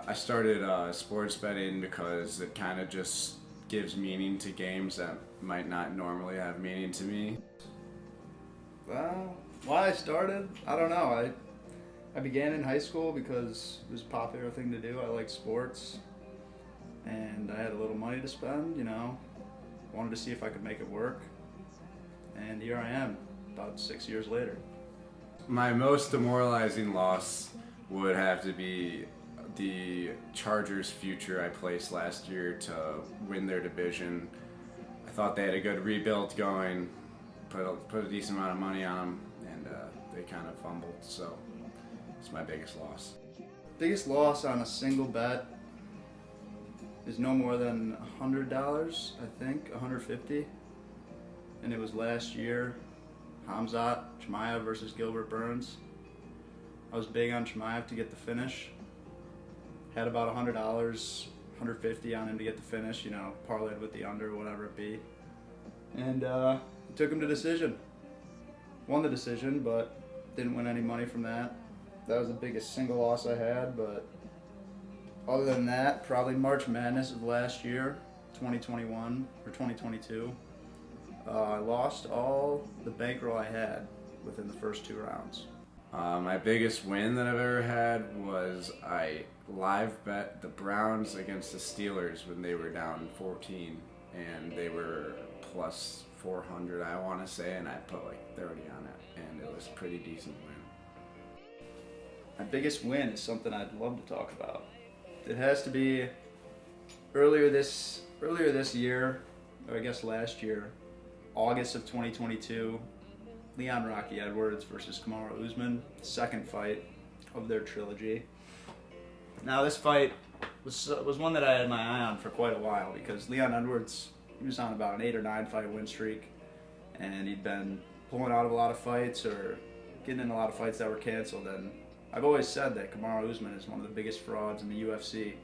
I started sports betting because it kind of just gives meaning to games that might not normally have meaning to me. Well, why I started? I don't know. I began in high school because it was a popular thing to do. I liked sports, and I had a little money to spend. Wanted to see if I could make it work, and here I am, about 6 years later. My most demoralizing loss would have to be the Chargers' future I placed last year to win their division. I thought they had a good rebuild going, put a decent amount of money on them, and they kind of fumbled. So it's my biggest loss. Biggest loss on a single bet is no more than $100, I think, $150, and it was last year. Hamzat Chimaev versus Gilbert Burns. I was big on Chimaev to get the finish. Had about $100, $150 on him to get the finish. Parlayed with the under, whatever it be, and took him to decision. Won the decision, but didn't win any money from that. That was the biggest single loss I had. But other than that, probably March Madness of last year, 2021 or 2022. I lost all the bankroll I had within the first 2 rounds. My biggest win that I've ever had was I live bet the Browns against the Steelers when they were down 14, and they were plus 400, I want to say, and I put like 30 on it, and it was a pretty decent win. My biggest win is something I'd love to talk about. It has to be earlier this year, or I guess last year, August of 2022, Leon Rocky Edwards versus Kamaru Usman, second fight of their trilogy. Now this fight was one that I had my eye on for quite a while because Leon Edwards, he was on about an 8 or 9 fight win streak, and he'd been pulling out of a lot of fights or getting in a lot of fights that were canceled. And I've always said that Kamaru Usman is one of the biggest frauds in the UFC.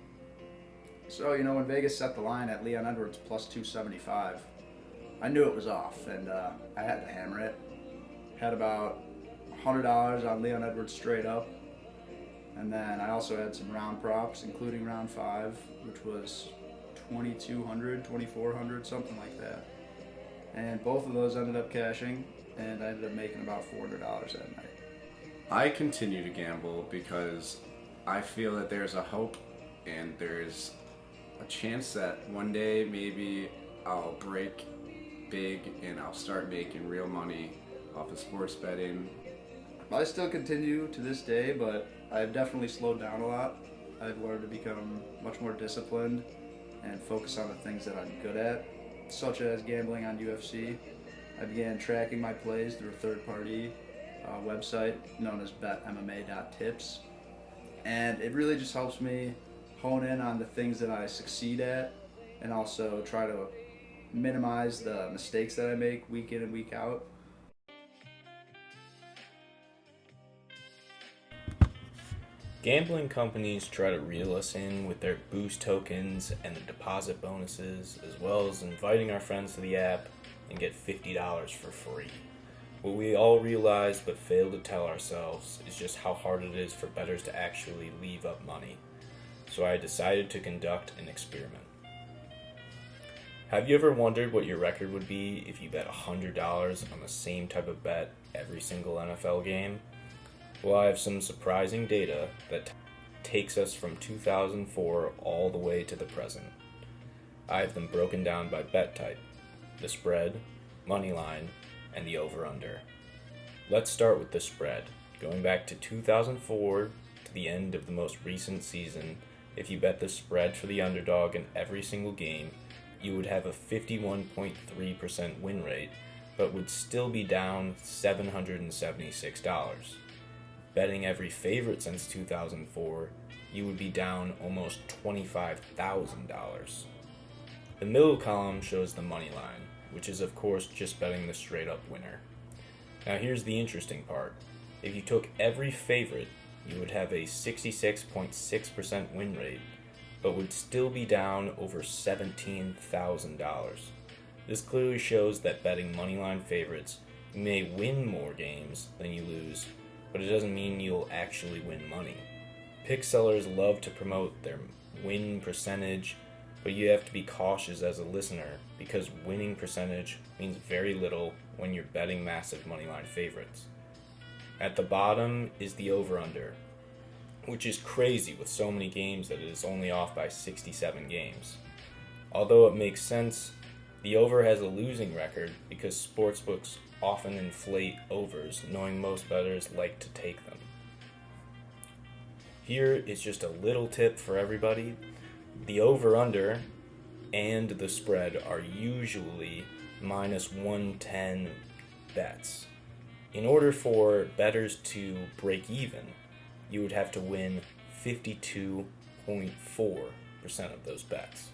So when Vegas set the line at Leon Edwards plus 275, I knew it was off, and I had to hammer it. Had about $100 on Leon Edwards straight up, and then I also had some round props, including round 5, which was 2,200, 2,400, something like that. And both of those ended up cashing, and I ended up making about $400 that night. I continue to gamble because I feel that there's a hope and there's a chance that one day maybe I'll break big and I'll start making real money off of sports betting. I still continue to this day, but I've definitely slowed down a lot. I've learned to become much more disciplined and focus on the things that I'm good at, such as gambling on UFC. I began tracking my plays through a third-party website known as betmma.tips, and it really just helps me hone in on the things that I succeed at and also try to minimize the mistakes that I make week in and week out. Gambling companies try to reel us in with their boost tokens and the deposit bonuses, as well as inviting our friends to the app and get $50 for free. What we all realize but fail to tell ourselves is just how hard it is for bettors to actually leave up money. So I decided to conduct an experiment. Have you ever wondered what your record would be if you bet $100 on the same type of bet every single NFL game? Well, I have some surprising data that takes us from 2004 all the way to the present. I have them broken down by bet type, the spread, money line, and the over-under. Let's start with the spread. Going back to 2004 to the end of the most recent season, if you bet the spread for the underdog in every single game, you would have a 51.3% win rate, but would still be down $776. Betting every favorite since 2004, you would be down almost $25,000. The middle column shows the money line, which is of course just betting the straight up winner. Now here's the interesting part. If you took every favorite, you would have a 66.6% win rate, but would still be down over $17,000. This clearly shows that betting moneyline favorites, you may win more games than you lose, but it doesn't mean you'll actually win money. Pick sellers love to promote their win percentage, but you have to be cautious as a listener because winning percentage means very little when you're betting massive moneyline favorites. At the bottom is the over-under, which is crazy with so many games that it is only off by 67 games. Although it makes sense, the over has a losing record because sportsbooks often inflate overs, knowing most bettors like to take them. Here is just a little tip for everybody. The over-under and the spread are usually minus 110 bets. In order for bettors to break even, you would have to win 52.4% of those bets.